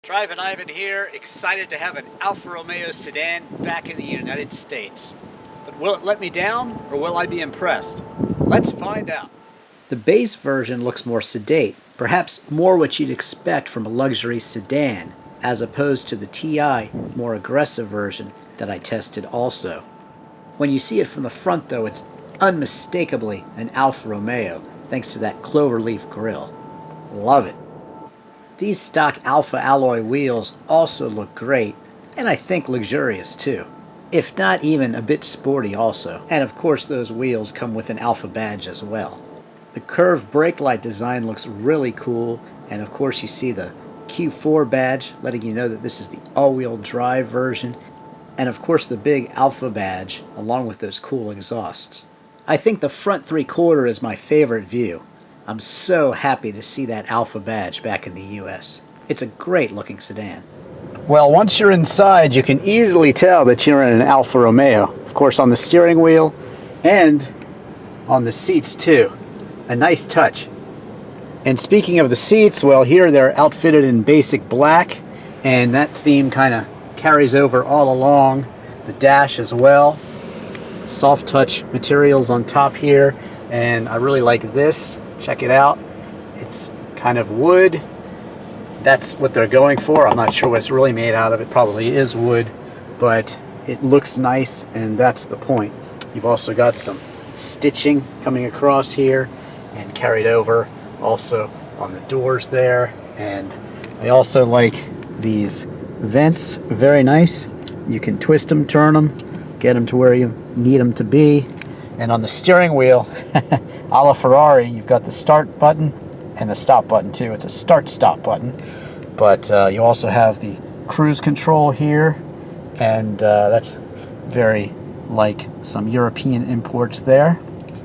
Drivin Ivan here, excited to have an Alfa Romeo sedan back in the United States. But will it let me down, or will I be impressed? Let's find out. The base version looks more sedate, perhaps more what you'd expect from a luxury sedan, as opposed to the TI, more aggressive version that I tested also. When you see it from the front though, it's unmistakably an Alfa Romeo, thanks to that cloverleaf grille. Love it. These stock Alfa alloy wheels also look great, and I think luxurious too, if not even a bit sporty also. And of course those wheels come with an Alfa badge as well. The curved brake light design looks really cool, and of course you see the Q4 badge letting you know that this is the all-wheel drive version, and of course the big Alfa badge along with those cool exhausts. I think the front three-quarter is my favorite view. I'm so happy to see that Alfa badge back in the US. It's a great looking sedan. Well, once you're inside, you can easily tell that you're in an Alfa Romeo. Of course, on the steering wheel and on the seats too. A nice touch. And speaking of the seats, well, here they're outfitted in basic black, and that theme kind of carries over all along the dash as well. Soft touch materials on top here, and I really like this. Check it out. It's kind of wood. That's what they're going for. I'm not sure what it's really made out of. It probably is wood, but it looks nice, and that's the point. You've also got some stitching coming across here and carried over also on the doors there. And I also like these vents. Very nice. You can twist them, turn them, get them to where you need them to be. And on the steering wheel, a la Ferrari, you've got the start button and the stop button too. It's a start-stop button, but you also have the cruise control here, and that's very like some European imports there.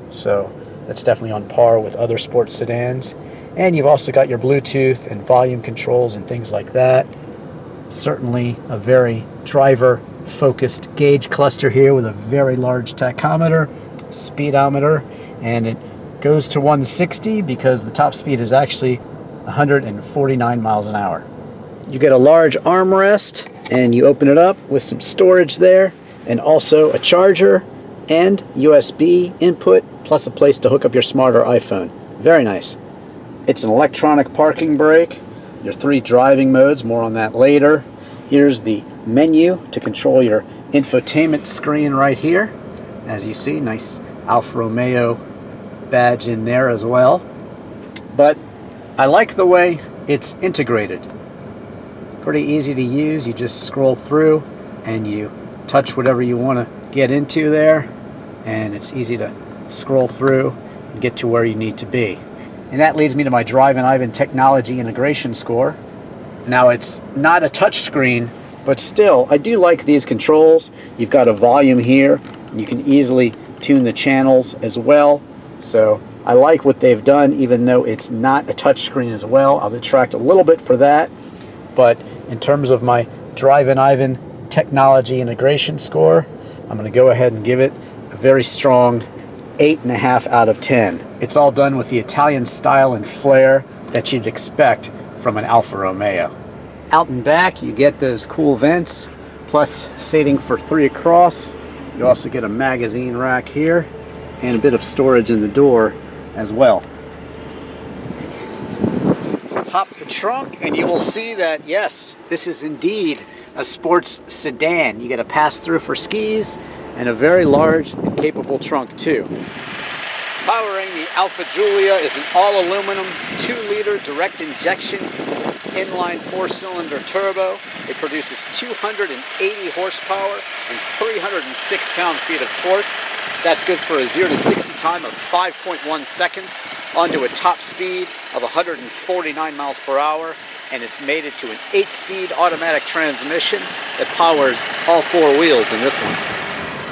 So that's definitely on par with other sports sedans. And you've also got your Bluetooth and volume controls and things like that. Certainly a very driver-focused gauge cluster here with a very large tachometer, speedometer, and it goes to 160 because the top speed is actually 149 miles an hour. You get a large armrest, and you open it up with some storage there, and also a charger and USB input, plus a place to hook up your smart or iPhone. Very nice. It's an electronic parking brake, your 3 driving modes, more on that later. Here's the menu to control your infotainment screen right here. As you see, nice Alfa Romeo badge in there as well. But I like the way it's integrated. Pretty easy to use. You just scroll through and you touch whatever you want to get into there, and it's easy to scroll through and get to where you need to be. And that leads me to my Drivin Ivan technology integration score. Now, it's not a touch screen, but still, I do like these controls. You've got a volume here. You can easily tune the channels as well. So I like what they've done, even though it's not a touch screen as well. I'll detract a little bit for that. But in terms of my Drivin Ivan technology integration score, I'm going to go ahead and give it a very strong 8.5 out of 10. It's all done with the Italian style and flair that you'd expect from an Alfa Romeo. Out and back, you get those cool vents, plus seating for 3 across. You also get a magazine rack here, and a bit of storage in the door as well. Pop the trunk, and you will see that, yes, this is indeed a sports sedan. You get a pass-through for skis, and a very large and capable trunk too. Powering the Alfa Giulia is an all-aluminum 2-liter direct injection inline 4-cylinder turbo. It produces 280 horsepower and 306 pound-feet of torque. That's good for a 0 to 60 time of 5.1 seconds onto a top speed of 149 miles per hour, and it's mated to an 8-speed automatic transmission that powers all 4 wheels in this one.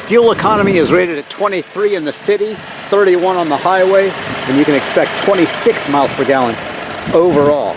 Fuel economy is rated at 23 in the city, 31 on the highway, and you can expect 26 miles per gallon overall.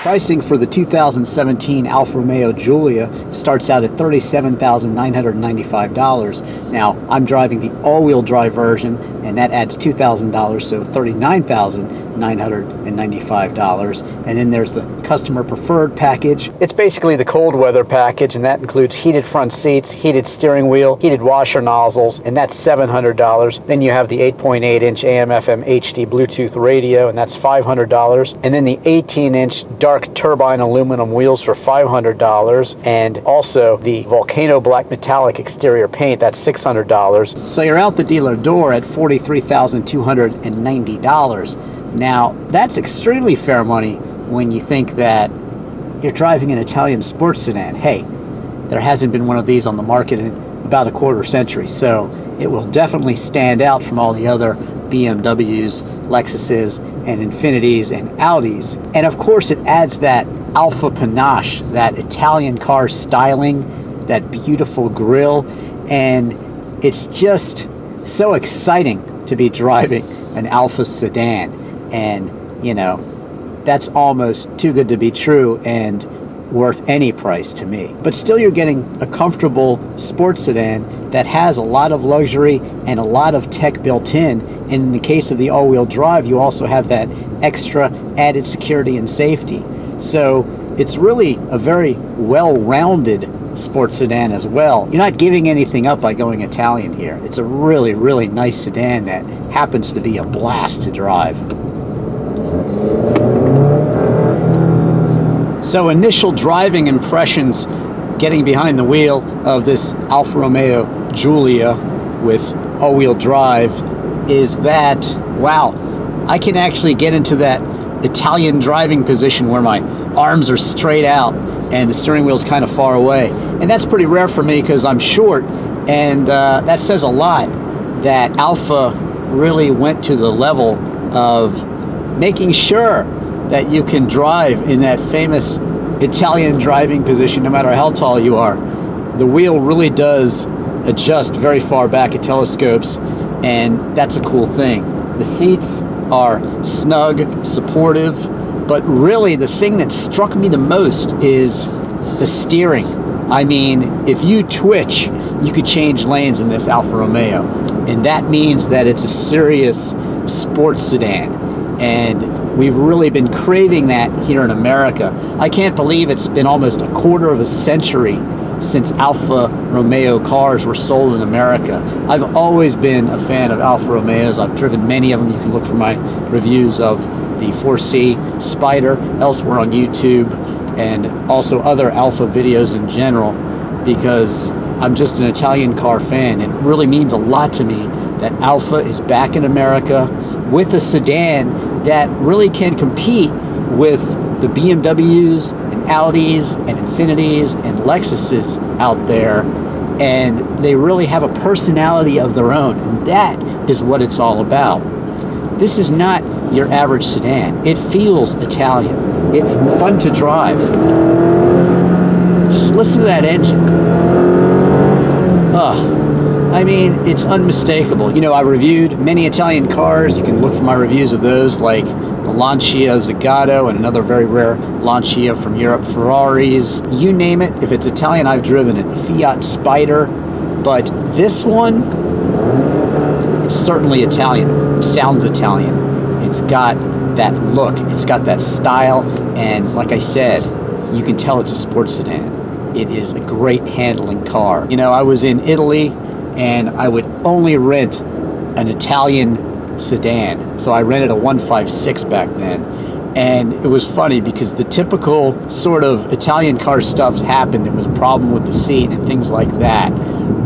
Pricing for the 2017 Alfa Romeo Giulia starts out at $37,995. Now, I'm driving the all-wheel drive version, and that adds $2,000, so $39,995. And then there's the customer preferred package. It's basically the cold weather package, and that includes heated front seats, heated steering wheel, heated washer nozzles, and that's $700. Then you have the 8.8-inch AM/FM HD Bluetooth radio, and that's $500. And then the 18-inch dark turbine aluminum wheels for $500, and also the Volcano black metallic exterior paint, that's $600. So you're out the dealer door at $43,290. Now, that's extremely fair money when you think that you're driving an Italian sports sedan. Hey, there hasn't been one of these on the market in about a quarter century, so it will definitely stand out from all the other BMWs, Lexuses, and Infinitis, and Audis. And of course, it adds that Alfa panache, that Italian car styling, that beautiful grille, and it's just so exciting to be driving an Alfa sedan. And, you know, that's almost too good to be true and worth any price to me. But still, you're getting a comfortable sports sedan that has a lot of luxury and a lot of tech built in. And in the case of the all-wheel drive, you also have that extra added security and safety. So it's really a very well-rounded sports sedan as well. You're not giving anything up by going Italian here. It's a really, really nice sedan that happens to be a blast to drive. So initial driving impressions getting behind the wheel of this Alfa Romeo Giulia with all-wheel drive is that, wow, I can actually get into that Italian driving position where my arms are straight out and the steering wheel's kind of far away. And that's pretty rare for me because I'm short, and that says a lot that Alfa really went to the level of making sure that you can drive in that famous Italian driving position no matter how tall you are. The wheel really does adjust very far back. It telescopes, and that's a cool thing. The seats are snug, supportive, but really the thing that struck me the most is the steering. I mean, if you twitch, you could change lanes in this Alfa Romeo, and that means that it's a serious sports sedan. And we've really been craving that here in America. I can't believe it's been almost a quarter of a century since Alfa Romeo cars were sold in America. I've always been a fan of Alfa Romeos. I've driven many of them. You can look for my reviews of the 4C Spider elsewhere on YouTube, and also other Alfa videos in general, because I'm just an Italian car fan. It really means a lot to me that Alfa is back in America with a sedan that really can compete with the BMWs and Audis and Infinitis and Lexuses out there, and they really have a personality of their own, and that is what it's all about. This is not your average sedan. It feels Italian. It's fun to drive. Just listen to that engine. I mean, it's unmistakable. You know, I reviewed many Italian cars. You can look for my reviews of those, like the Lancia Zagato and another very rare Lancia from Europe, Ferraris, you name it. If it's Italian, I've driven it. The Fiat Spider. But this one, it's certainly Italian. It sounds Italian. It's got that look. It's got that style. And like I said, you can tell it's a sports sedan. It is a great handling car. You know, I was in Italy, and I would only rent an Italian sedan. So I rented a 156 back then. And it was funny because the typical sort of Italian car stuff happened. There was a problem with the seat and things like that.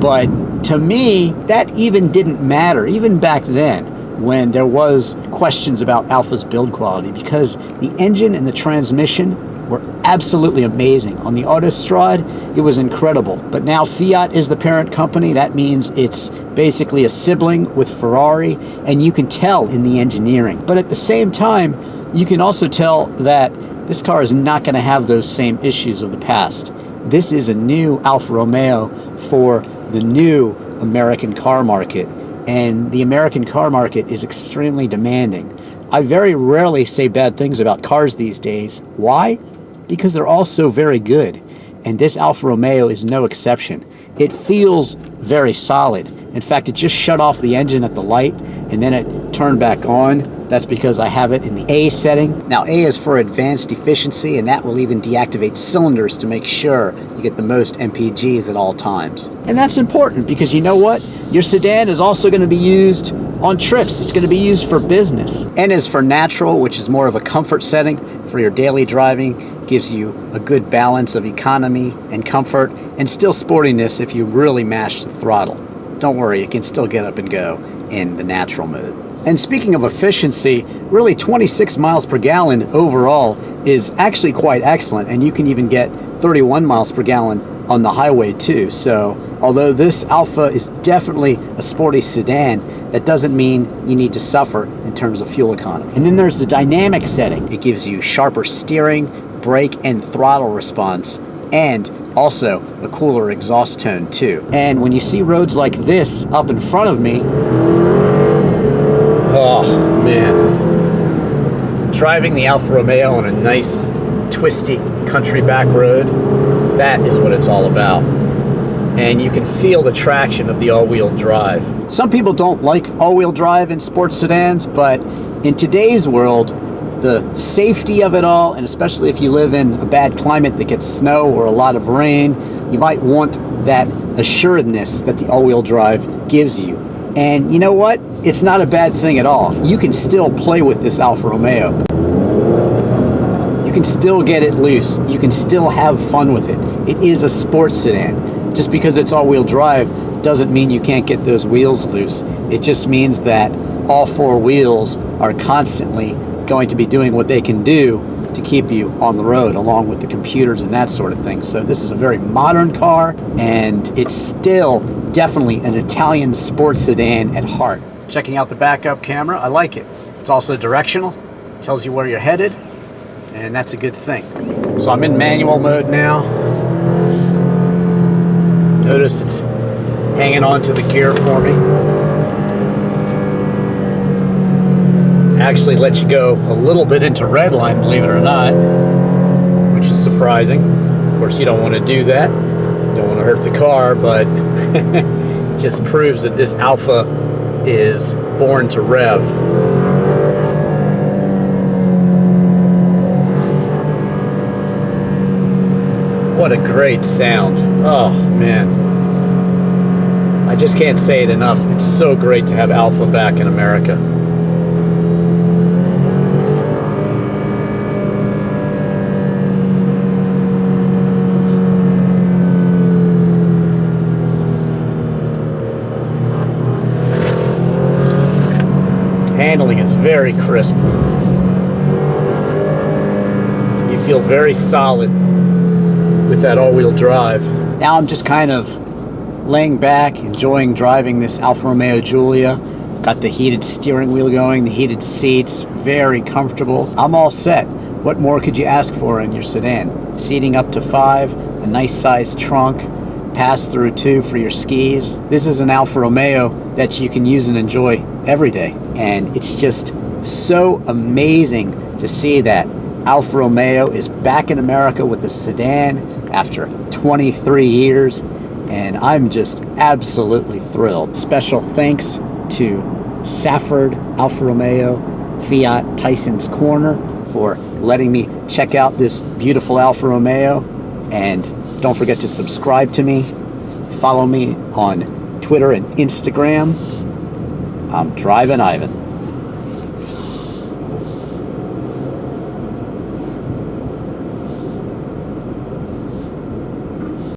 But to me, that even didn't matter, even back then, when there was questions about Alfa's build quality, because the engine and the transmission were absolutely amazing. On the Autostrade, it was incredible. But now Fiat is the parent company. That means it's basically a sibling with Ferrari, and you can tell in the engineering. But at the same time, you can also tell that this car is not going to have those same issues of the past. This is a new Alfa Romeo for the new American car market, and the American car market is extremely demanding. I very rarely say bad things about cars these days. Why? Because they're all so very good, and this Alfa Romeo is no exception. It feels very solid. In fact, it just shut off the engine at the light and then it turned back on. That's because I have it in the A setting. Now A is for advanced efficiency, and that will even deactivate cylinders to make sure you get the most MPGs at all times. And that's important because you know what? Your sedan is also going to be used on trips. It's going to be used for business. N is for natural, which is more of a comfort setting for your daily driving. Gives you a good balance of economy and comfort and still sportiness if you really mash the throttle. Don't worry, you can still get up and go in the natural mode. And speaking of efficiency, really 26 miles per gallon overall is actually quite excellent, and you can even get 31 miles per gallon on the highway too. So although this Alfa is definitely a sporty sedan, that doesn't mean you need to suffer in terms of fuel economy. And then there's the dynamic setting. It gives you sharper steering, brake and throttle response, and also a cooler exhaust tone too. And when you see roads like this up in front of me, oh man, driving the Alfa Romeo on a nice twisty country back road, that is what it's all about. And you can feel the traction of the all-wheel drive. Some people don't like all-wheel drive in sports sedans, but in today's world, the safety of it all, and especially if you live in a bad climate that gets snow or a lot of rain, you might want that assuredness that the all-wheel drive gives you. And you know what? It's not a bad thing at all. You can still play with this Alfa Romeo. You can still get it loose. You can still have fun with it. It is a sports sedan. Just because it's all-wheel drive doesn't mean you can't get those wheels loose. It just means that all four wheels are constantly going to be doing what they can do to keep you on the road, along with the computers and that sort of thing. So this is a very modern car, and it's still definitely an Italian sports sedan at heart. Checking out the backup camera, I like it. It's also directional, tells you where you're headed, and that's a good thing. So I'm in manual mode now. Notice it's hanging on to the gear for me. Actually lets you go a little bit into red line, believe it or not, which is surprising. Of course, you don't want to do that. Don't want to hurt the car, but it just proves that this Alfa is born to rev. What a great sound. Oh, man. I just can't say it enough. It's so great to have Alfa back in America. Handling is very crisp. You feel very solid with that all-wheel drive. Now I'm just kind of laying back, enjoying driving this Alfa Romeo Giulia. Got the heated steering wheel going, the heated seats, very comfortable. I'm all set. What more could you ask for in your sedan? Seating up to 5, a nice sized trunk, pass-through too for your skis. This is an Alfa Romeo that you can use and enjoy every day. And it's just so amazing to see that Alfa Romeo is back in America with the sedan after 23 years. And I'm just absolutely thrilled. Special thanks to Safford Alfa Romeo Fiat Tyson's Corner for letting me check out this beautiful Alfa Romeo. And don't forget to subscribe to me. Follow me on Twitter and Instagram. I'm Drivin' Ivan.